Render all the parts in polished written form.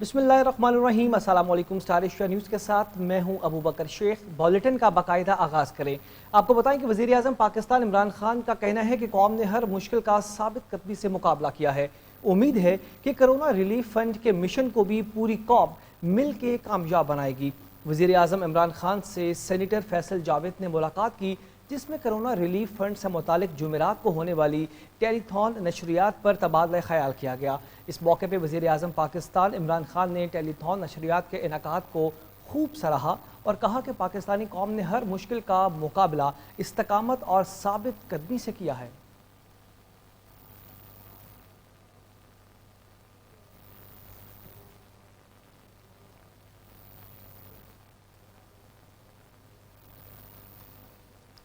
बिस्मिल्लाहिर्रहमानिर्रहीम। अस्सलाम वालेकुम। स्टार एशिया न्यूज़ के साथ मैं हूं अबू बकर शेख। बुलेटिन का बाकायदा आगाज़ करें। आपको बताएं कि वज़ीर आज़म पाकिस्तान इमरान खान का कहना है कि कौम ने हर मुश्किल का साबित कदमी से मुकाबला किया है। उम्मीद है कि कोरोना रिलीफ फंड के मिशन को भी पूरी कौम मिल के कामयाब बनाएगी। वज़ीर आज़म इमरान खान से सेनेटर फैसल जावेद ने मुलाकात की, जिसमें कोरोना रिलीफ फंड से मुतालिक जुमेरात को होने वाली टेलीथॉन नशरियात पर तबादला ख्याल किया गया। इस मौके पर वज़ीर आज़म पाकिस्तान इमरान खान ने टेलीथॉन नशरियात के इनेकाद को खूब सराहा और कहा कि पाकिस्तानी कौम ने हर मुश्किल का मुकाबला इस्तकामत और साबित कदमी से किया है।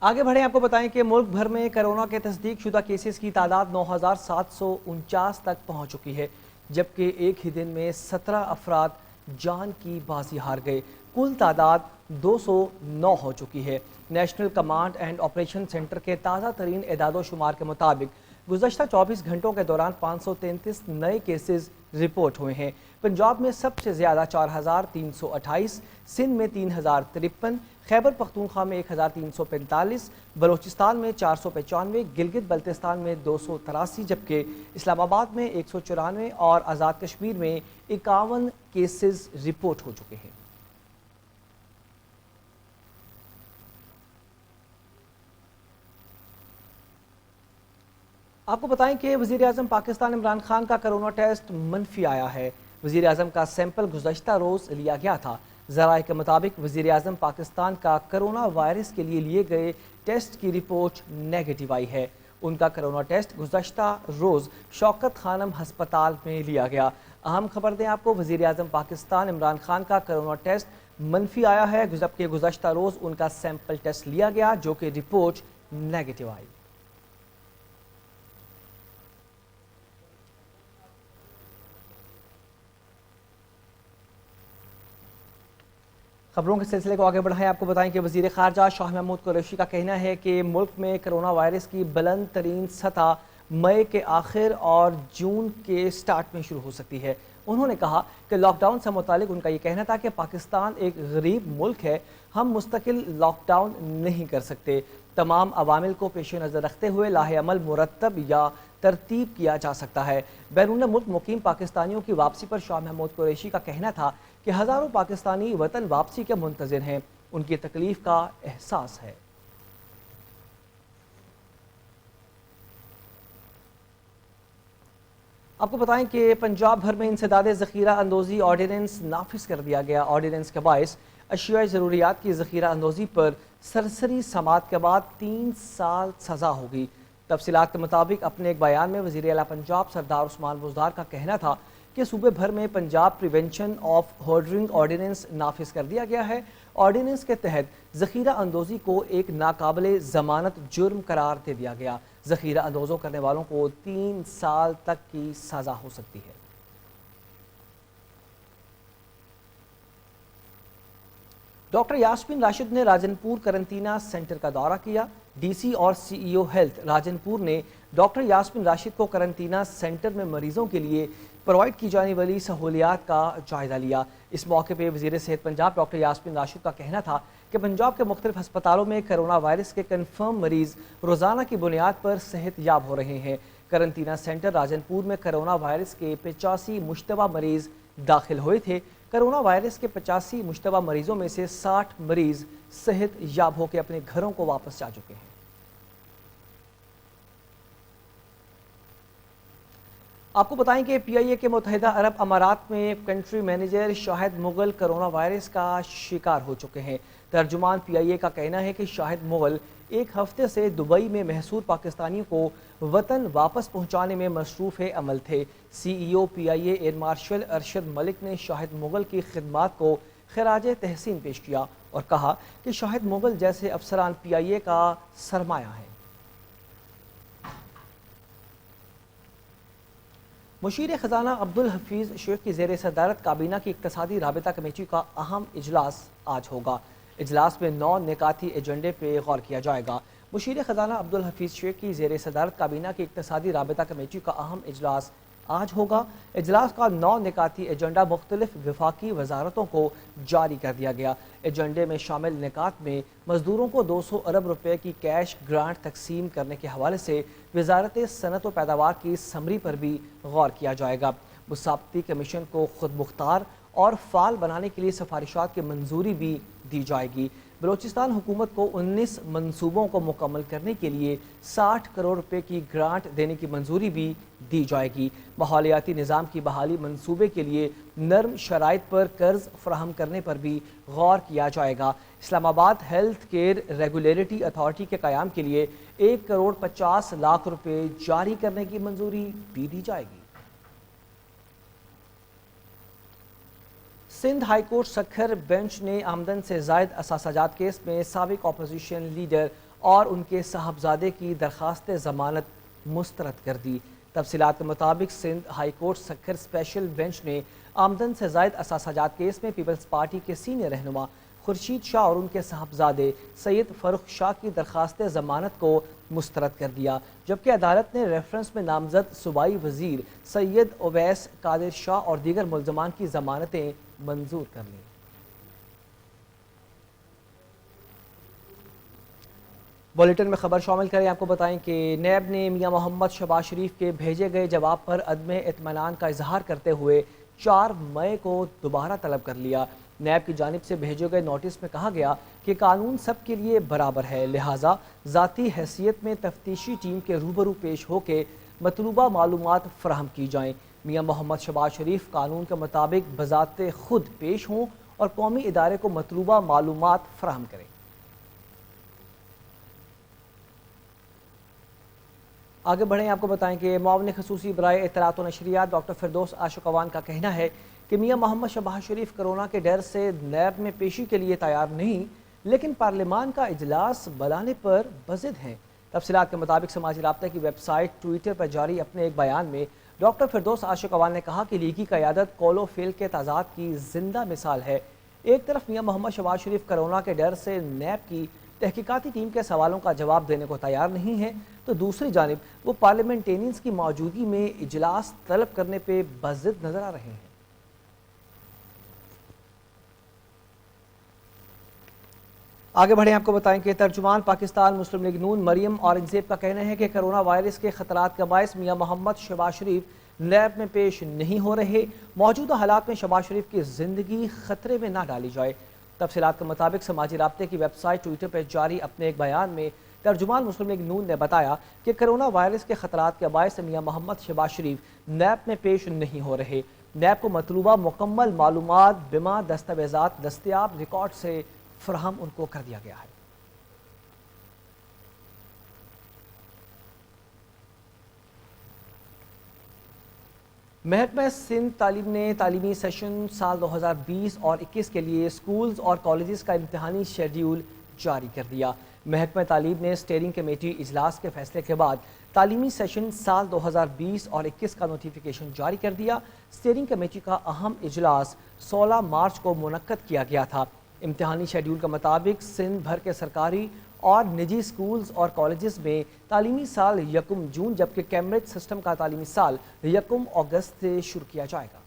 आगे बढ़े, आपको बताएं कि मुल्क भर में कोरोना के तस्दीक शुदा केसेस की तादाद 9,749 तक पहुंच चुकी है, जबकि एक ही दिन में 17 अफराद जान की बाजी हार गए। कुल तादाद 209 हो चुकी है। National command and operation centre के ताज़ा तरीन एदादो शुमार के मुताबिक गुज़श्ता 24 घंटों के दौरान 533 नए केसेस रिपोर्ट हुए हैं। पंजाब में सबसे ज़्यादा 4,328, सिंध में 3,053, खैबर पख्तूनख्वा में 1,345, बलोचिस्तान में 495, गिलगित बल्तिस्तान में 283, जबकि इस्लामाबाद में 194 और आज़ाद कश्मीर में 51 केसेस रिपोर्ट हो चुके हैं। आपको बताएं कि वज़ीर आज़म पाकिस्तान इमरान खान का कोरोना टेस्ट मनफी आया है। वज़ीर आज़म का सैंपल गुज़श्ता रोज़ लिया गया था। ज़राए के मुताबिक वज़ीर आज़म पाकिस्तान का कोरोना वायरस के लिए गए टेस्ट की रिपोर्ट नेगेटिव आई है। उनका कोरोना टेस्ट गुज़श्ता रोज़ शौकत खानम हस्पताल में लिया गया। अहम खबर दें आपको, वज़ीर आज़म पाकिस्तान इमरान खान का कोरोना टेस्ट मनफी आया है, जबकि गुज़श्ता रोज़ उनका सैंपल टेस्ट लिया गया, जो कि रिपोर्ट नेगेटिव आई। खबरों के सिलसिले को आगे बढ़ाएं। आपको बताएं कि वज़ीर ख़ारजा शाह महमूद कुरैशी का कहना है कि मुल्क में कोरोना वायरस की बुलंद तरीन सतह मई के आखिर और जून के स्टार्ट में शुरू हो सकती है। उन्होंने कहा कि लॉकडाउन से मुतालिक उनका ये कहना था कि पाकिस्तान एक गरीब मुल्क है, हम मुस्तकिल लॉकडाउन नहीं कर सकते। तमाम अवामिल को पेश नज़र रखते हुए लाहे अमल मुरतब या तरतीब किया जा सकता है। बैरून मुल्क मुकीम पाकिस्तानियों की वापसी पर शाह महमूद कुरैशी का कहना था कि हज़ारों पाकिस्तानी वतन वापसी के मुंतज़िर हैं, उनकी तकलीफ का एहसास है। आपको बताएं कि पंजाब भर में इंसदादे ज़ख़ीरा अंदोज़ी ऑर्डिनेंस नाफिज कर दिया गया। ऑर्डिनेंस के बायस अशियाई ज़रूरियात की ज़ख़ीरा अंदोज़ी पर सरसरी समात के बाद 3 साल सज़ा होगी। तफसीलात के मुताबिक अपने एक बयान में वज़ीर आला पंजाब सरदार उस्मान बुज़दार का कहना था कि सूबे भर में पंजाब प्रिवेंशन ऑफ होर्डरिंग ऑर्डिनेंस नाफिज कर दिया गया है। ऑर्डिनेंस के तहत ज़ख़ीरा अंदोज़ी को एक नाकाबिले ज़मानत जुर्म करार दे दिया गया। ज़ख़ीरा अंदोज़ों करने वालों को 3 साल तक की सज़ा हो सकती है। डॉक्टर यास्मीन राशिद ने राजनपुर करंटीना सेंटर का दौरा किया। डीसी और सीईओ हेल्थ राजनपुर ने डॉक्टर यास्मीन राशिद को करंटीना सेंटर में मरीजों के लिए प्रोवाइड की जाने वाली सहूलियात का जायजा लिया। इस मौके पर वज़ीर सेहत पंजाब डॉक्टर यास्मीन राशिद का कहना था कि पंजाब के मुख्तलिफ अस्पतालों में कोरोना वायरस के कन्फर्म मरीज रोज़ाना की बुनियाद पर सेहत याब हो रहे हैं। करंटीना सेंटर राजनपुर में कोरोना वायरस के 85 मुश्तबा मरीज दाखिल हुए थे। कोरोना वायरस के 85 मुश्तबा मरीजों में से 60 मरीज सेहत याब होकर अपने घरों को वापस जा चुके हैं। आपको बताएं कि पीआईए के मुत्तहिदा अरब अमारात में country manager Shahid Mughal corona virus का शिकार हो चुके हैं। तर्जुमान पीआईए का कहना है कि शाहिद मुगल एक हफ्ते से दुबई में महसूर पाकिस्तानियों को वतन वापस पहुंचाने में मसरूफ़ अमल थे। CEO PIA air marshal Arshad Malik ने शाहिद मुगल की खिदमात को खराज तहसीन पेश किया और कहा कि शाहिद मुगल जैसे अफसरान पीआईए का सरमाया है। मुशीर ख़जाना अब्दुल हफीज़ शेख की ज़ेर सदारत काबीना की इक़्तिसादी राबिता कमेटी का अहम इजलास आज होगा। इजलास में 9 निकाती एजेंडे पे गौर किया जाएगा। मुशीर ख़जाना अब्दुल हफीज़ शेख की ज़ेर सदारत काबीना की इक़्तिसादी राबिता कमेटी का अहम इजलास آج ہوگا۔ اجلاس کا 9 نکاتی ایجنڈا مختلف وفاقی وزارتوں کو جاری کر دیا گیا۔ ایجنڈے میں شامل نکات میں مزدوروں کو 200 ارب روپے کی کیش گرانٹ تقسیم کرنے کے حوالے سے وزارت صنعت و پیداوار کی سمری پر بھی غور کیا جائے گا۔ مسابقتی کمیشن کو خود مختار اور فعال بنانے کے لیے سفارشات کی منظوری بھی دی جائے گی۔ بلوچستان حکومت کو 19 منصوبوں کو مکمل کرنے کے لیے 60 کروڑ روپے کی گرانٹ دینے کی منظوری بھی دی جائے گی۔ ماحولیاتی نظام کی بحالی منصوبے کے لیے نرم شرائط پر قرض فراہم کرنے پر بھی غور کیا جائے گا۔ اسلام آباد ہیلتھ کیئر ریگولیٹری اتھارٹی کے قیام کے لیے 1 کروڑ 50 لاکھ روپے جاری کرنے کی منظوری بھی دی جائے گی۔ Sindh high court Sukkur bench نے آمدن سے زائد اثاثہ جات کیس میں سابق اپوزیشن لیڈر اور ان کے صاحبزادے کی درخواست ضمانت مسترد کر دی۔ تفصیلات کے مطابق Sindh high court Sukkur special bench نے آمدن سے زائد اثاثہ جات کیس میں پیپلز پارٹی کے سینئر رہنما خورشید شاہ اور ان کے صاحبزادے سید فروخ شاہ کی درخواست ضمانت کو مسترد کر دیا، جبکہ عدالت نے ریفرنس میں نامزد صوبائی وزیر سید اویس قادر شاہ اور دیگر ملزمان کی ضمانتیں منظور کر لیں۔ بولیٹن میں خبر شامل کریں، آپ کو بتائیں کہ نیب نے میاں محمد شہباز شریف کے بھیجے گئے جواب پر عدم اطمینان کا اظہار کرتے ہوئے 4 مئی کو دوبارہ طلب کر لیا۔ نیب کی جانب سے بھیجے گئے نوٹس میں کہا گیا کہ قانون سب کے لیے برابر ہے، لہٰذا ذاتی حیثیت میں تفتیشی ٹیم کے روبرو پیش ہو کے مطلوبہ معلومات فراہم کی جائیں۔ میاں محمد شہباز شریف قانون کے مطابق بذات خود پیش ہوں اور قومی ادارے کو مطلوبہ معلومات فراہم کریں۔ آگے بڑھیں، آپ کو بتائیں کہ معاون خصوصی برائے اطلاعات و نشریات ڈاکٹر فردوس عاشقوان کا کہنا ہے کہ میاں محمد شہباز شریف کرونا کے ڈر سے نیب میں پیشی کے لیے تیار نہیں، لیکن پارلیمان کا اجلاس بلانے پر بضد ہیں۔ تفصیلات کے مطابق سماجی رابطہ کی ویب سائٹ ٹویٹر پر جاری اپنے ایک بیان میں ڈاکٹر فردوس عاشقوان نے کہا کہ لیگی قیادت قول و فعل کے تضاد کی زندہ مثال ہے۔ ایک طرف میاں محمد شہباز شریف کرونا کے ڈر سے نیب کی تحقیقاتی ٹیم کے سوالوں کا جواب دینے کو تیار نہیں ہے، تو دوسری جانب وہ پارلیمنٹینینز کی موجودگی میں اجلاس طلب کرنے پہ بضد نظر آ رہے ہیں۔ آگے بڑھیں، آپ کو بتائیں کہ ترجمان پاکستان مسلم لیگ نون مریم اورنگزیب کا کہنا ہے کہ کرونا وائرس کے خطرات کا باعث میاں محمد شہباز شریف نیب میں پیش نہیں ہو رہے، موجودہ حالات میں شہباز شریف کی زندگی خطرے میں نہ ڈالی جائے۔ تفصیلات کے مطابق سماجی رابطے کی ویب سائٹ ٹویٹر پر جاری اپنے ایک بیان میں ترجمان مسلم لیگ نون نے بتایا کہ کرونا وائرس کے خطرات کے باعث میاں محمد شہباز شریف نیب میں پیش نہیں ہو رہے۔ نیب کو مطلوبہ مکمل معلومات بما دستاویزات دستیاب ریکارڈ سے فراہم ان کو کر دیا گیا ہے۔ محکمہ سندھ تعلیم نے تعلیمی سیشن سال 2020 اور 21 کے لیے اسکولز اور کالجز کا امتحانی شیڈیول جاری کر دیا۔ محکمہ تعلیم نے اسٹیئرنگ کمیٹی اجلاس کے فیصلے کے بعد تعلیمی سیشن سال 2020 اور 21 کا نوٹیفیکیشن جاری کر دیا۔ اسٹیئرنگ کمیٹی کا اہم اجلاس 16 مارچ کو منعقد کیا گیا تھا۔ امتحانی شیڈیول کے مطابق سندھ بھر کے سرکاری اور نجی اسکولز اور کالجز میں تعلیمی سال 1 جون جبکہ کیمبرج سسٹم کا تعلیمی سال 1 اگست سے شروع کیا جائے گا۔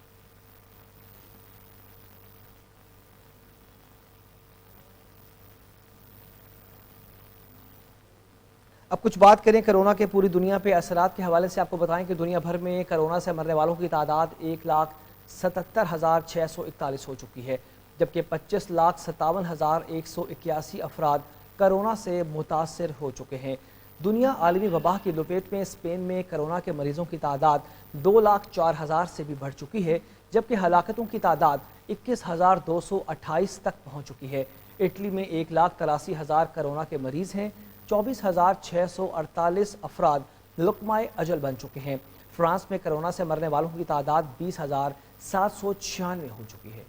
اب کچھ بات کریں کرونا کے پوری دنیا پہ اثرات کے حوالے سے۔ آپ کو بتائیں کہ دنیا بھر میں کرونا سے مرنے والوں کی تعداد 1,77,641 ہو چکی ہے، جبکہ 25,57,181 افراد کرونا سے متاثر ہو چکے ہیں۔ دنیا عالمی وبا کی لپیٹ میں اسپین میں کرونا کے مریضوں کی تعداد 2,04,000 سے بھی بڑھ چکی ہے، جبکہ ہلاکتوں کی تعداد 21,228 تک پہنچ چکی ہے۔ اٹلی میں 1,83,000 کرونا کے مریض ہیں، 24,648 افراد لقمہ اجل بن چکے ہیں۔ فرانس میں کرونا سے مرنے والوں کی تعداد 20,796 ہو چکی ہے۔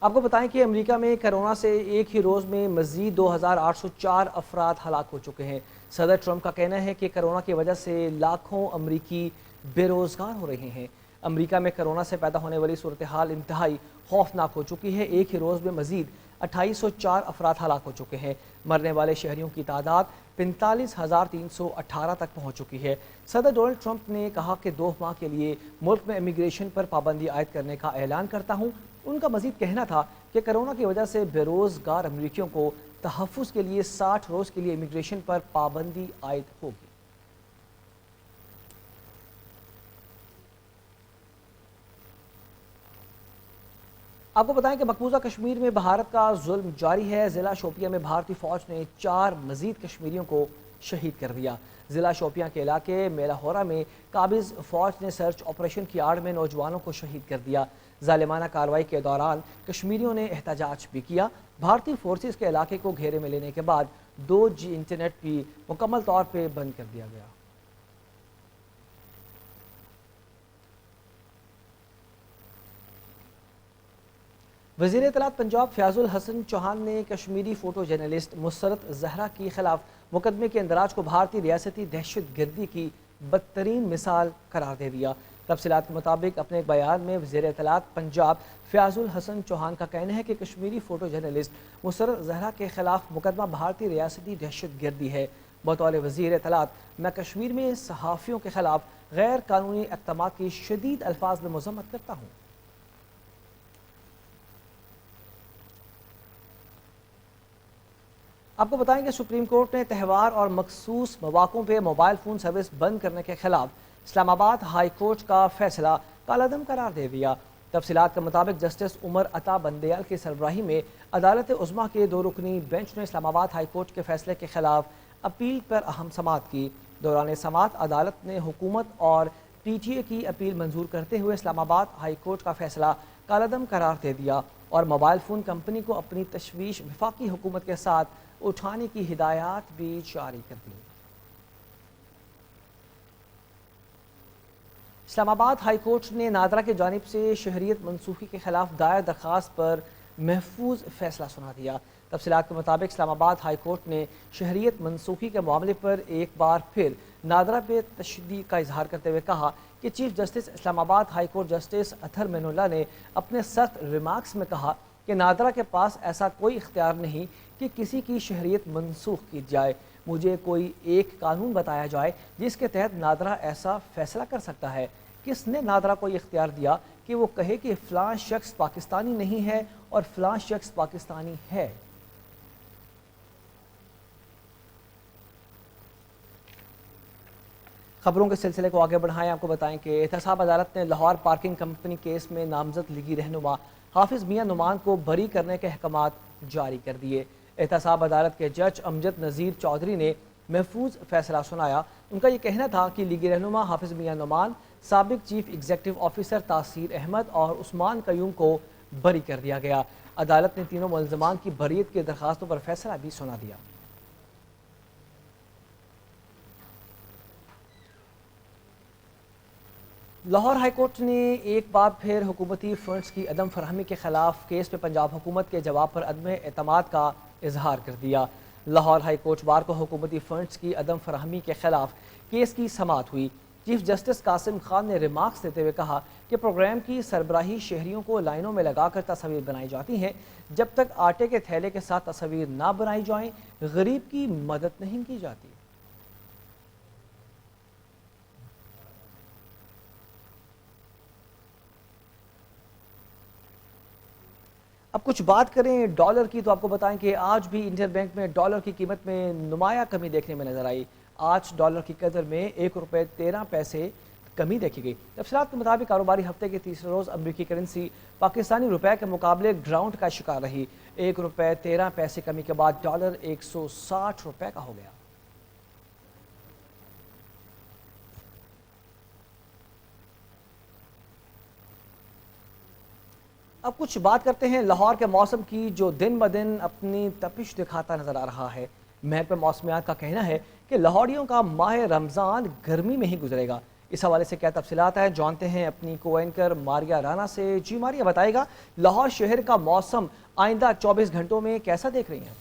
آپ کو بتائیں کہ امریکہ میں کرونا سے ایک ہی روز میں مزید 2,804 افراد ہلاک ہو چکے ہیں۔ صدر ٹرمپ کا کہنا ہے کہ کرونا کی وجہ سے لاکھوں امریکی بے روزگار ہو رہے ہیں۔ امریکہ میں کرونا سے پیدا ہونے والی صورتحال انتہائی خوفناک ہو چکی ہے۔ ایک ہی روز میں مزید 2804 افراد ہلاک ہو چکے ہیں۔ مرنے والے شہریوں کی تعداد 45,318 تک پہنچ چکی ہے۔ صدر ڈونلڈ ٹرمپ نے کہا کہ 2 ماہ کے لیے ملک میں امیگریشن پر پابندی عائد کرنے کا اعلان کرتا ہوں۔ ان کا مزید کہنا تھا کہ کرونا کی وجہ سے بے روزگار امریکیوں کو تحفظ کے لیے 60 روز کے لیے امیگریشن پر پابندی عائد ہوگی۔ آپ کو بتائیں کہ مقبوضہ کشمیر میں بھارت کا ظلم جاری ہے۔ ضلع شوپیاں میں بھارتی فوج نے 4 مزید کشمیریوں کو شہید کر دیا۔ ضلع شوپیاں کے علاقے میلا ہورا میں قابض فوج نے سرچ آپریشن کی آڑ میں نوجوانوں کو شہید کر دیا۔ ظالمانہ کارروائی کے دوران کشمیریوں نے احتجاج بھی کیا۔ بھارتی فورسز کے علاقے کو گھیرے میں لینے کے بعد 2G انٹرنیٹ بھی مکمل طور پہ بند کر دیا گیا۔ وزیر اطلاعات پنجاب فیاض الحسن چوہان نے کشمیری فوٹو جرنلسٹ مسرت زہرا کے خلاف مقدمے کے اندراج کو بھارتی ریاستی دہشت گردی کی بدترین مثال قرار دے دیا۔ تفصیلات کے مطابق اپنے ایک بیان میں وزیر اطلاعات پنجاب فیاض الحسن چوہان کا کہنا ہے کہ کشمیری فوٹو جرنلسٹ مسرت زہرا کے خلاف مقدمہ بھارتی ریاستی دہشت گردی ہے۔ بطور وزیر اطلاعات میں کشمیر میں صحافیوں کے خلاف غیر قانونی اقدامات کی شدید الفاظ میں مذمت کرتا ہوں۔ آپ کو بتائیں کہ سپریم کورٹ نے تہوار اور مخصوص مواقعوں پہ موبائل فون سروس بند کرنے کے خلاف اسلام آباد ہائی کورٹ کا فیصلہ کالعدم قرار دے دیا۔ تفصیلات کے مطابق جسٹس عمر عطا بندیال کی سربراہی میں عدالت عظمیٰ کے 2 رکنی بینچ نے اسلام آباد ہائی کورٹ کے فیصلے کے خلاف اپیل پر اہم سماعت کی۔ دوران سماعت عدالت نے حکومت اور PTA کی اپیل منظور کرتے ہوئے اسلام آباد ہائی کورٹ کا فیصلہ کالعدم قرار دے دیا اور موبائل فون کمپنی کو اپنی تشویش وفاقی حکومت کے ساتھ اٹھانے کی ہدایات بھی جاری کر دی۔ اسلام آباد ہائی کورٹ نے نادرا کی جانب سے شہریت منسوخی کے خلاف دائر درخواست پر محفوظ فیصلہ سنا دیا۔ تفصیلات کے مطابق اسلام آباد ہائی کورٹ نے شہریت منسوخی کے معاملے پر ایک بار پھر نادرا پہ تشدید کا اظہار کرتے ہوئے کہا کہ چیف جسٹس اسلام آباد ہائی کورٹ جسٹس اطہر مین اللہ نے اپنے سخت ریمارکس میں کہا کہ نادرا کے پاس ایسا کوئی اختیار نہیں کہ کسی کی شہریت منسوخ کی جائے۔ مجھے کوئی ایک قانون بتایا جائے جس کے تحت نادرا ایسا فیصلہ کر سکتا ہے۔ کس نے نادرا کو یہ اختیار دیا کہ وہ کہے کہ فلاں شخص پاکستانی نہیں ہے اور فلاں شخص پاکستانی ہے؟ خبروں کے سلسلے کو آگے بڑھائیں۔ آپ کو بتائیں کہ احتساب عدالت نے لاہور پارکنگ کمپنی کیس میں نامزد لیگی رہنما حافظ میاں نعمان کو بری کرنے کے احکامات جاری کر دیے۔ احتساب عدالت کے جج امجد نذیر چودھری نے محفوظ فیصلہ سنایا۔ ان کا یہ کہنا تھا کہ لیگی رہنما حافظ میاں نعمان، سابق چیف ایگزیکٹو آفیسر تاثیر احمد اور عثمان قیوم کو بری کر دیا گیا۔ عدالت نے تینوں ملزمان کی بریت کی درخواستوں پر فیصلہ بھی سنا دیا۔ لاہور ہائی کورٹ نے ایک بار پھر حکومتی فنڈز کی عدم فراہمی کے خلاف کیس پہ پنجاب حکومت کے جواب پر عدم اعتماد کا اظہار کر دیا۔ لاہور ہائی کورٹ بار کو حکومتی فنڈز کی عدم فراہمی کے خلاف کیس کی سماعت ہوئی۔ چیف جسٹس قاسم خان نے ریمارکس دیتے ہوئے کہا کہ پروگرام کی سربراہی شہریوں کو لائنوں میں لگا کر تصاویر بنائی جاتی ہیں۔ جب تک آٹے کے تھیلے کے ساتھ تصاویر نہ بنائی جائیں، غریب کی مدد نہیں کی جاتی۔ اب کچھ بات کریں ڈالر کی، تو آپ کو بتائیں کہ آج بھی انٹر بینک میں ڈالر کی قیمت میں نمایاں کمی دیکھنے میں نظر آئی۔ آج ڈالر کی قدر میں 1 روپے 13 پیسے کمی دیکھی گئی۔ تفصیلات کے مطابق کاروباری ہفتے کے تیسرے روز امریکی کرنسی پاکستانی روپے کے مقابلے گراؤنڈ کا شکار رہی۔ 1 روپے 13 پیسے کمی کے بعد ڈالر 160 روپے کا ہو گیا۔ اب کچھ بات کرتے ہیں لاہور کے موسم کی، جو دن بدن اپنی تپش دکھاتا نظر آ رہا ہے۔ محکمہ موسمیات کا کہنا ہے کہ لاہوریوں کا ماہ رمضان گرمی میں ہی گزرے گا۔ اس حوالے سے کیا تفصیلات ہیں، جانتے ہیں اپنی کو اینکر ماریا رانا سے۔ جی ماریا، بتائے گا لاہور شہر کا موسم آئندہ 24 گھنٹوں میں کیسا دیکھ رہی ہیں؟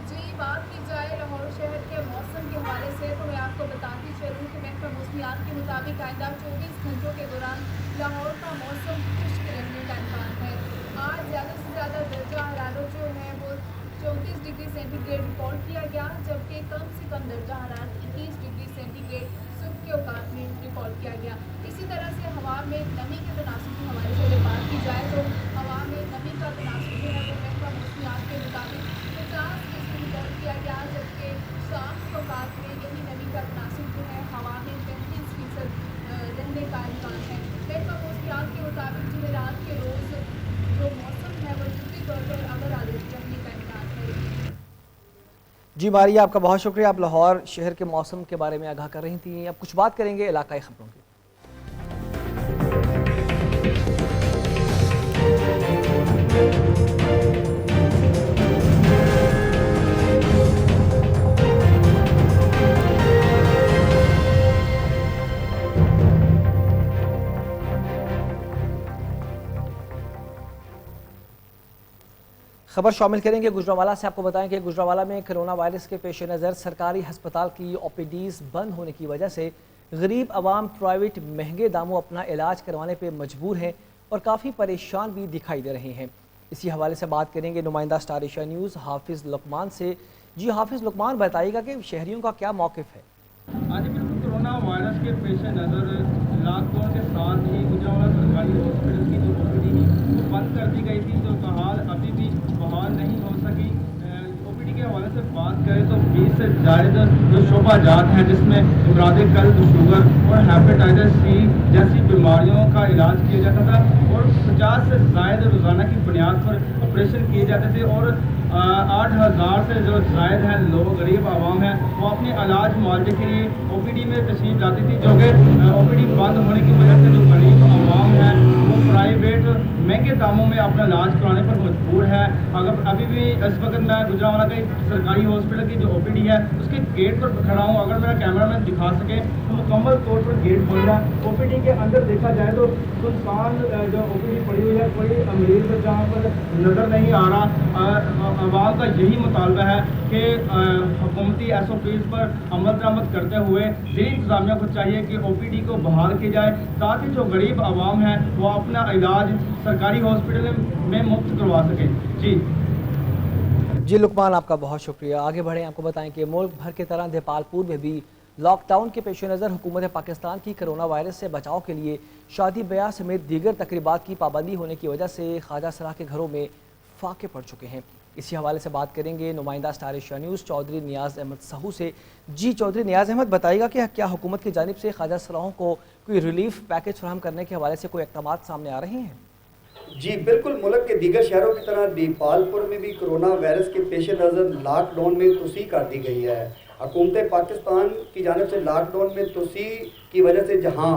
جی، بات کی جائے لاہور شہر کے موسم کے حوالے سے تو میں آپ کو بتاتی چلوں کہ محکمہ موسمیات کے مطابق آئندہ 24 گھنٹوں کے دوران सेंटीग्रेड रिकॉर्ड किया गया, जबकि कम से कम दर्जा हरारत 21 डिग्री सेंटीग्रेड सुबह के औकात में रिकॉर्ड किया गया। इसी तरह से हवा में नमी के तनासब के हवाले से अगर बात की जाए तो हवा में नमी का तनासब जो है वो महकमा मौसमियात के मुताबिक 50% रिकॉर्ड किया गया, जबकि शाम के औकात में यही नमी का तनासब जो है हवा में 35% रहने का इम्कान है। महकमा मौसमियात के मुताबिक जुमेरात के रोज़ जो मौसम है वो जुज़वी तौर पर अगर आलूदी रहने का इम्कान है। जी मारिया, आपका बहुत शुक्रिया। आप लाहौर शहर के मौसम के बारे में आगाह कर रही थी। अब कुछ बात करेंगे इलाकाई खबरों की। खबर शामिल करेंगे गुजरांवाला से। आपको बताएं कि गुजरांवाला में कोरोना वायरस के पेश नज़र सरकारी हस्पताल की ओपीडीज़ बंद होने की वजह से गरीब आवाम प्राइवेट महंगे दामों अपना इलाज करवाने पर मजबूर हैं और काफ़ी परेशान भी दिखाई दे रहे हैं। इसी हवाले से बात करेंगे नुमाइंदा स्टार एशिया न्यूज़ हाफिज़ लुकमान से। जी हाफिज़ लुकमान, बताइएगा कि शहरियों का क्या मौक़िफ़ है? आज बिल्कुल कोरोना वायरस के पेश नज़र लॉकडाउन के साथ ही गुजरांवाला सरकारी हॉस्पिटल की जो ओपीडी थी वो बंद कर दी गई थी, जो बहाल अभी भी बहाल नहीं हो सकी। ओपीडी के हवाले से बात करें तो 20 से ज़्यादा जो शोबाजात हैं जिसमें अमराद कल्ब, शुगर और हेपेटाइटिस सी जैसी बीमारियों का इलाज किया जाता था और 50 से ज़्यादा रोज़ाना की बुनियाद पर ऑपरेशन किए जाते थे और 8,000 से जो ज़ायद हैं लोग गरीब आवाम हैं वो अपने इलाज मुआवजे के लिए ओपीडी में तशरीफ़ लाती थी, जो कि ओपीडी बंद होने की वजह से जो गरीब आवाम है वो प्राइवेट महंगे दामों में अपना इलाज कराने पर मजबूर है। अगर अभी भी इस वक्त मैं गुजरांवाला के सरकारी हॉस्पिटल की जो ओपीडी है उसके गेट पर खड़ा हूँ। अगर मेरा कैमरा मैन दिखा सके तो मुकम्मल तौर पर गेट खोल रहा है। ओपीडी के अंदर देखा जाए तो सुनसान जो ओपीडी पड़ी हुई है, कोई मरीज जहाँ पर नज़र नहीं आ रहा। अवाम का यही मुतालबा है कि हुकूमती SOPs पर अमल दरामद करते हुए ज़िली इंतज़ामिया को चाहिए कि OPD को बहाल की जाए ताकि जो गरीब आवाम है वो अपना इलाज सरकारी हॉस्पिटल में मुफ्त करवा सके। जी लुकमान, आपका बहुत शुक्रिया। आगे बढ़ें, आपको बताएं कि मुल्क भर की तरह देपालपुर में भी लॉकडाउन के पेश नज़र हुकूमत पाकिस्तान की कोरोना वायरस से बचाव के लिए शादी ब्याह समेत दीगर तकरीबात की पाबंदी होने की वजह से ख्वाजा सराह के घरों में फाके पड़ चुके हैं। इसी हवाले से बात करेंगे नुमाइंदा स्टार एशिया न्यूज़ चौधरी नियाज़ अहमद सहू से। जी चौधरी नियाज़ अहमद, बताइएगा कि क्या हुकूमत की जानिब से ख्वाजा सराहों को कोई रिलीफ पैकेज फराहम करने के हवाले से कोई इक़दाम सामने आ रहे हैं? जी बिल्कुल, मुल्क के दीगर शहरों की तरह देपालपुर में भी कोरोना वायरस के पेश नज़र लॉकडाउन में तोसी कर दी गई है। हुकूमत पाकिस्तान की जानिब से लॉकडाउन में तोसी की वजह से जहाँ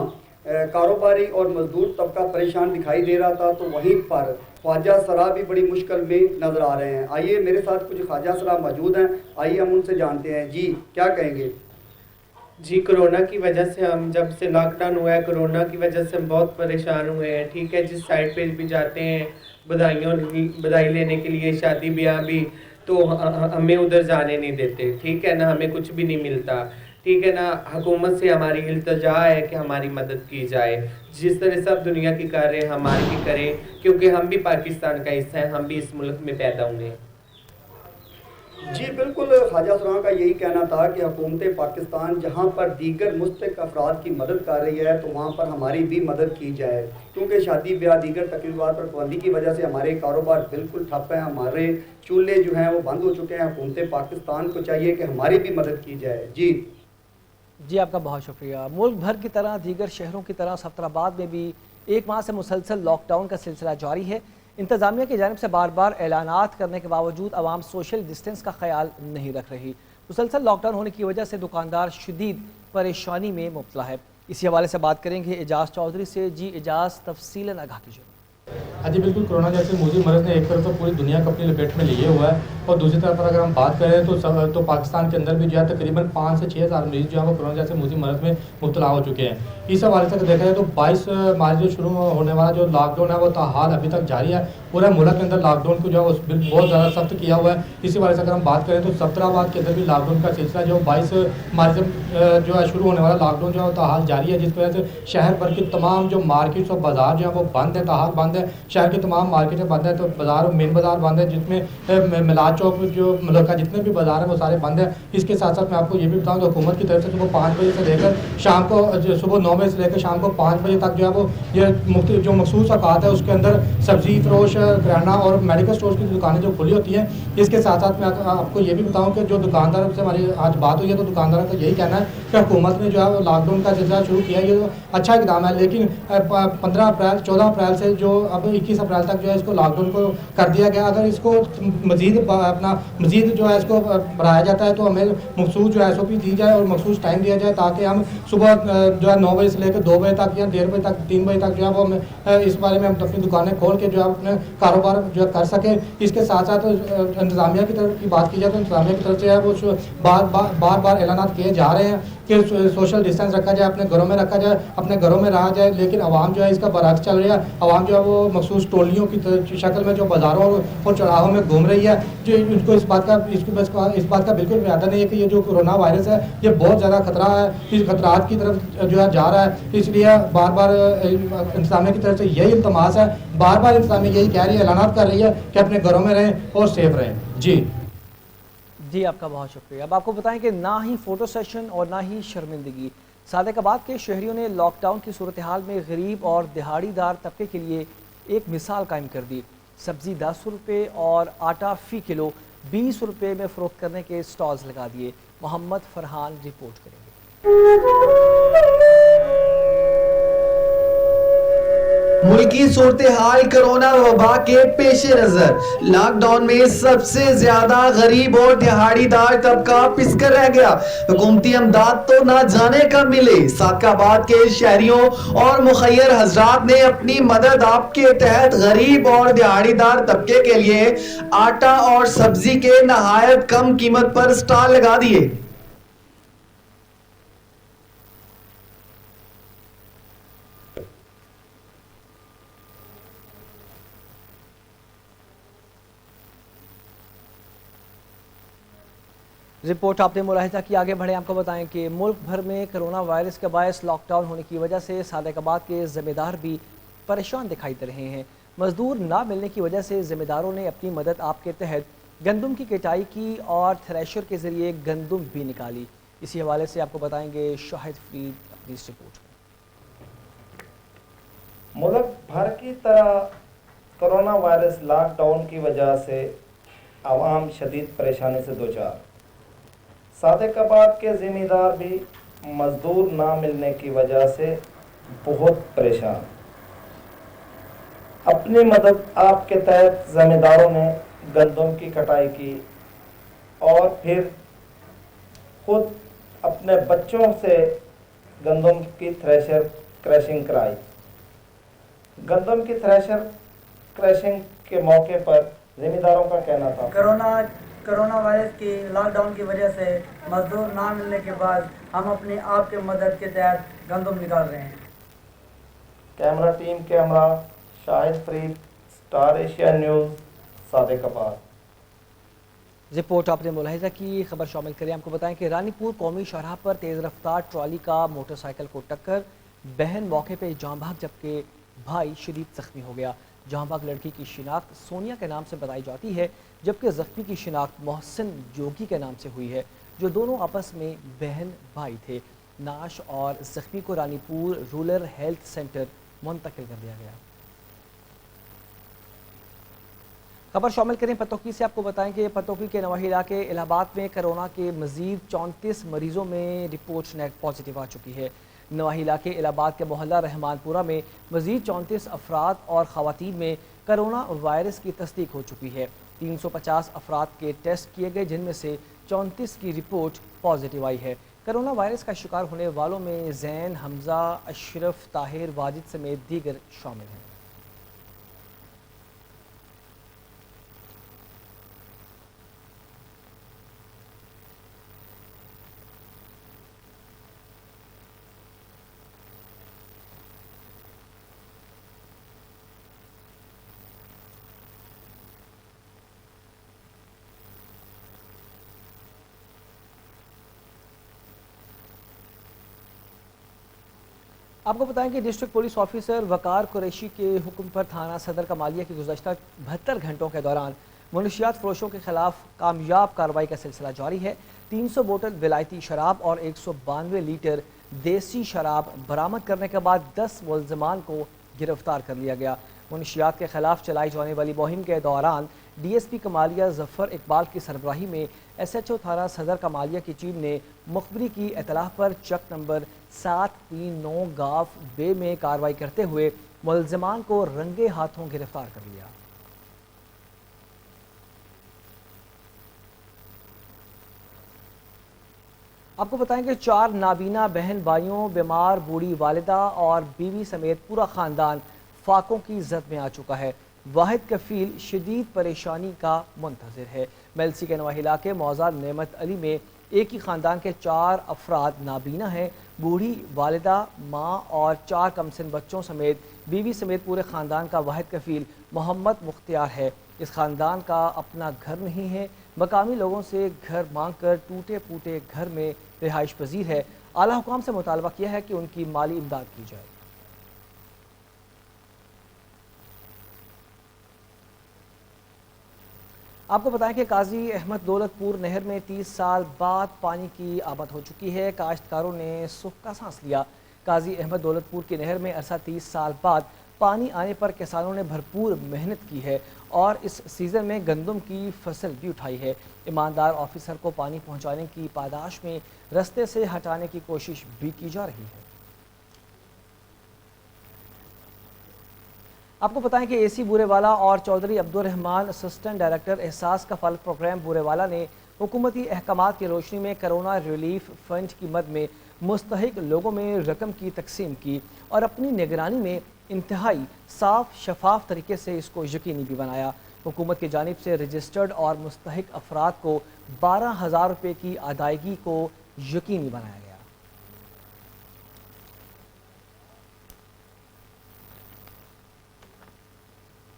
कारोबारी और मजदूर तबका परेशान दिखाई दे रहा था, तो वहीं पर ख्वाजा सराह भी बड़ी मुश्किल में नज़र आ रहे हैं। आइए, मेरे साथ कुछ ख्वाजा सराह मौजूद हैं, आइए हम उनसे जानते हैं। जी क्या कहेंगे? जी, कोरोना की वजह से हम जब से लॉकडाउन हुआ है कोरोना की वजह से हम बहुत परेशान हुए हैं। ठीक है, जिस साइड पे भी जाते हैं बधाई लेने के लिए, शादी ब्याह भी, तो हमें उधर जाने नहीं देते। ठीक है ना, हमें कुछ भी नहीं मिलता। ठीक है ना, हुकूमत से हमारी इल्तिजा है कि हमारी मदद की जाए। जिस तरह सब दुनिया की कर रहे हैं हमारी भी करें, क्योंकि हम भी पाकिस्तान का हिस्सा हैं, हम भी इस मुल्क में पैदा हुए हैं। जी बिल्कुल, ख्वाजा सराह का यही कहना था कि हुकूमत पाकिस्तान जहाँ पर दीगर मुस्तक अफराद की मदद कर रही है तो वहाँ पर हमारी भी मदद की जाए, क्योंकि शादी ब्याह दीगर तकरीबात पर पाबंदी की वजह से हमारे कारोबार बिल्कुल ठप है, हमारे चूल्हे जो हैं वो बंद हो चुके हैं। हुकूमत पाकिस्तान को चाहिए कि हमारी भी मदद की जाए। जी आपका बहुत शुक्रिया। मुल्क भर की तरह दीगर शहरों की तरह सफदराबाद में भी 1 माह से मुसलसल लॉकडाउन का सिलसिला जारी है। इंतज़ामिया की जानिब से बार बार ऐलानात करने के बावजूद आवाम सोशल डिस्टेंस का ख्याल नहीं रख रही। मुसलसल लॉकडाउन होने की वजह से दुकानदार शदीद परेशानी में मुब्तला है। इसी हवाले से बात करेंगे एजाज चौधरी से। जी एजाज, तफसीलन आगाह कीजिए। हाँ जी बिल्कुल, कोरोना जैसे मूजी मरज़ ने एक तरफ तो पूरी दुनिया को अपनी लपेट में लिए हुआ है और दूसरी तरफ अगर हम बात करें तो पाकिस्तान के अंदर भी जो है तकरीबन 5 से 6 हज़ार मरीज़ जो है वो कोरोना जैसे मूजी मरज़ में मुब्तला हो चुके हैं। इस हवाले से देखा जाए तो 22 मार्च जो शुरू होने वाला जो लॉकडाउन है वो ताहाल अभी तक जारी है। पूरे मुल्क के अंदर लॉकडाउन को जो है बहुत ज़्यादा सख्त किया हुआ है। इसी वजह से अगर हम बात करें तो सफदराबाद के अंदर भी लॉकडाउन का सिलसिला जो 22 मार्च से जो है शुरू होने वाला लॉकडाउन जो है ताहाल जारी है, जिस वजह से शहर भर की तमाम जो मार्केट्स और बाजार जो है वो बंद है, ताहाल बंद है। शहर की तमाम मार्केटें बंद है, तो बाजार मेन बाजार बंद है, जिसमें मिला बाजार चौक जो मतलब का जितने भी बाजार हैं वो सारे बंद हैं। इसके साथ साथ मैं आपको ये भी बताऊँ तो हुकूमत की तरफ से सुबह 5 बजे से लेकर शाम को सुबह 9 बजे से लेकर शाम को 5 बजे तक जो है वो ये जो मखसूस औकात है उसके अंदर सब्जी फरोश, किराना और मेडिकल स्टोर्स की दुकानें जो खुली होती हैं। इसके साथ साथ मैं आपको ये भी बताऊँ कि जो दुकानदारों से हमारी आज बात हुई है तो दुकानदारों का यही कहना है कि हुकूमत ने जो है वो लॉकडाउन का सिलसिला शुरू किया है, ये तो अच्छा इकदाम है, लेकिन 15 अप्रैल 14 अप्रैल से जो अब 21 अप्रैल तक जो है इसको लॉकडाउन को कर दिया गया। अगर इसको मज़ीद जो है इसको बढ़ाया जाता है तो हमें मखसूस जो SOP दी जाए और मखसूस टाइम दिया जाए ताकि हम सुबह जो है 9 बजे से लेकर 2 बजे तक या 1:30 बजे तक 3 बजे तक जो है वो हमें इस बारे में हम अपनी दुकानें खोल के जो है अपने कारोबार जो है कर सकें। इसके साथ साथ इंतज़ामिया की तरफ की बात की जाए तो इंतज़ामिया की तरफ से है वो बार बार ऐलानात किए जा रहे हैं कि सोशल डिस्टेंस रखा जाए, अपने घरों में रखा जाए, अपने घरों में रहा जाए, लेकिन आवाम जो है इसका बरअक्स चल रही है। आवाम जो है वो मखसूस टोलियों की शक्ल में जो बाज़ारों और चौराहों में घूम रही है, जो उनको इस बात का बिल्कुल इरादा नहीं है कि ये जो कोरोना वायरस है ये बहुत ज़्यादा खतरा है, इस खतरात की तरफ जो है जा रहा है। इसलिए बार बार इंतज़ामिया की तरफ से यही इल्तमास है, बार बार इंतज़ामिया यही कह रही है, ऐलानात कर रही है कि अपने घरों में रहें और सेफ रहें। जी, आपका बहुत शुक्रिया। अब आपको बताएं कि ना ही फ़ोटो सेशन और ना ही शर्मिंदगी, सादिकाबाद के शहरियों ने लॉकडाउन की सूरत हाल में गरीब और दिहाड़ीदार तबके के लिए एक मिसाल कायम कर दी। सब्ज़ी 10 रुपये और आटा फ़ी किलो 20 रुपये में फ़रोख्त करने के स्टॉल्स लगा दिए। मोहम्मद फरहान रिपोर्ट करेंगे। मुल्की सूरत हाल कोरोना वबा के पेश नजर लॉकडाउन में सबसे ज्यादा गरीब और दिहाड़ीदार तबका पिसकर रह गया। हुकूमती अमदाद तो ना जाने कब मिले। सादिकाबाद के शहरियों और मुखैर हजरात ने अपनी मदद आपके तहत गरीब और दिहाड़ीदार तबके के लिए आटा और सब्जी के नहायत कम कीमत पर स्टॉल लगा दिए। रिपोर्ट आपने मुलाहिजा की, आगे बढ़े आपको बताएं कि मुल्क भर में कोरोना वायरस के बायस लॉकडाउन होने की वजह से सादिकाबाद के ज़िम्मेदार भी परेशान दिखाई दे रहे हैं। मजदूर ना मिलने की वजह से ज़िम्मेदारों ने अपनी मदद आपके तहत गंदम की कटाई की और थ्रेशर के ज़रिए गंदम भी निकाली। इसी हवाले से आपको बताएंगे शाहिद फरीद अपनी इस रिपोर्ट में। मुल्क भर की तरह कोरोना वायरस लॉकडाउन की वजह से आवाम शदीद परेशानी से दो चार। सादिकाबाद के ज़िम्मेदार भी मज़दूर ना मिलने की वजह से बहुत परेशान। अपनी मदद आपके तहत ज़िम्मेदारों ने गंदम की कटाई की और फिर खुद अपने बच्चों से गंदम की थ्रेशर क्रैशिंग कराई। गंदम की थ्रेशर क्रैशिंग के मौके पर ज़िम्मेदारों का कहना था कोरोना वायरस की लॉकडाउन की वजह से मजदूर ना मिलने के बाद हम अपनी आप के मदद के तहत गंदम निकाल रहे हैं। Camera team camera Shahid Farid, star Asia news, Sadiqabad. Report आपने मुलाहिजा की। खबर शामिल करें, आपको बताएं कि रानीपुर कौमी शाहराह पर तेज़ रफ्तार ट्रॉली का मोटरसाइकिल को टक्कर, बहन मौके पर जाँ भाग जबकि भाई शदीद जख्मी हो गया। जाँ भाग लड़की की शिनाख्त सोनिया के नाम से बताई जाती है जबकि जख्मी की शिनाख्त मोहसिन जोगी के नाम से हुई है, जो दोनों आपस में बहन भाई थे। नाश और जख्मी को रानीपुर रूरल हेल्थ सेंटर मुंतकिल कर दिया गया। खबर शामिल करें पतोकी से, आपको बताएं कि पतोकी के नवाही इलाके इलाहाबाद में कोरोना के मजीद 34 मरीजों में रिपोर्ट नेट पॉजिटिव आ चुकी है। नवाही इलाके इलाहाबाद के मोहल्ला रहमानपुरा में मजीद 34 अफराद और ख़वातीन में कोरोना वायरस की तस्दीक हो चुकी है। 350 अफराद के टेस्ट किए गए जिनमें से 34 की रिपोर्ट पॉजिटिव आई है। कोरोना वायरस का शिकार होने वालों में जैन, हमजा, अशरफ, ताहिर, वाजिद समेत दीगर शामिल हैं। आपको बताएं कि डिस्ट्रिक्ट पुलिस ऑफिसर वकार कुरैशी के हुक्म पर थाना सदर कमालिया की गुज़श्ता 72 घंटों के दौरान منشیات فروشوں کے خلاف کامیاب کارروائی کا سلسلہ جاری ہے۔ 300 بوتل ولایتی شراب اور 192 لیٹر دیسی شراب برآمد کرنے کے بعد 10 ملزمان کو گرفتار کر لیا گیا۔ منشیات کے خلاف چلائی جانے والی مہم کے دوران ڈی ایس پی کمالیہ ظفر اقبال کی سربراہی میں ایس ایچ او تھانہ صدر کمالیہ کی ٹیم نے مخبری کی اطلاع پر چک نمبر 739 گاف بے میں کارروائی کرتے ہوئے ملزمان کو رنگے ہاتھوں گرفتار کر لیا۔ آپ کو بتائیں کہ 4 نابینا بہن بھائیوں، بیمار بوڑھی والدہ اور بیوی سمیت پورا خاندان فاقوں کی زد میں آ چکا ہے۔ واحد کفیل شدید پریشانی کا منتظر ہے۔ میلسی کے نواح علاقے موضع نعمت علی میں ایک ہی خاندان کے 4 افراد نابینا ہیں۔ بوڑھی والدہ، ماں اور 4 کمسن بچوں سمیت بیوی سمیت پورے خاندان کا واحد کفیل محمد مختار ہے۔ اس خاندان کا اپنا گھر نہیں ہے، مقامی لوگوں سے گھر مانگ کر ٹوٹے پھوٹے گھر میں رہائش پذیر ہے۔ اعلیٰ حکام سے مطالبہ کیا ہے کہ ان کی مالی امداد کی جائے۔ آپ کو بتائیں کہ قاضی احمد دولت پور نہر میں 30 سال بعد پانی کی آمد ہو چکی ہے۔ کاشتکاروں نے سکھ کا سانس لیا۔ قاضی احمد دولت پور کی نہر میں عرصہ 30 سال بعد پانی آنے پر کسانوں نے بھرپور محنت کی ہے اور اس سیزن میں گندم کی فصل بھی اٹھائی ہے۔ ایماندار آفیسر کو پانی پہنچانے کی پاداش میں رستے سے ہٹانے کی کوشش بھی کی جا رہی ہے۔ آپ کو بتائیں کہ اے سی بورے والا اور چودھری عبدالرحمان اسسٹنٹ ڈائریکٹر احساس کفالت پروگرام بورے والا نے حکومتی احکامات کی روشنی میں کرونا ریلیف فنڈ کی مد میں مستحق لوگوں میں رقم کی تقسیم کی اور اپنی نگرانی میں انتہائی صاف شفاف طریقے سے اس کو یقینی بھی بنایا۔ حکومت کی جانب سے رجسٹرڈ اور مستحق افراد کو 12,000 روپے کی ادائیگی کو یقینی بنایا گیا۔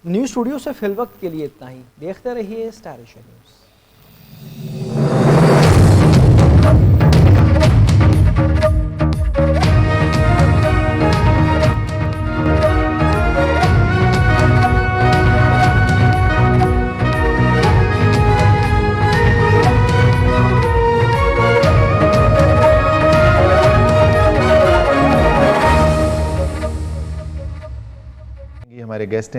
نیوز اسٹوڈیو سے فی الوقت کے لیے اتنا ہی۔ دیکھتے رہیے اسٹار ایشیا نیوز۔ ہمارے گیسٹ ہیں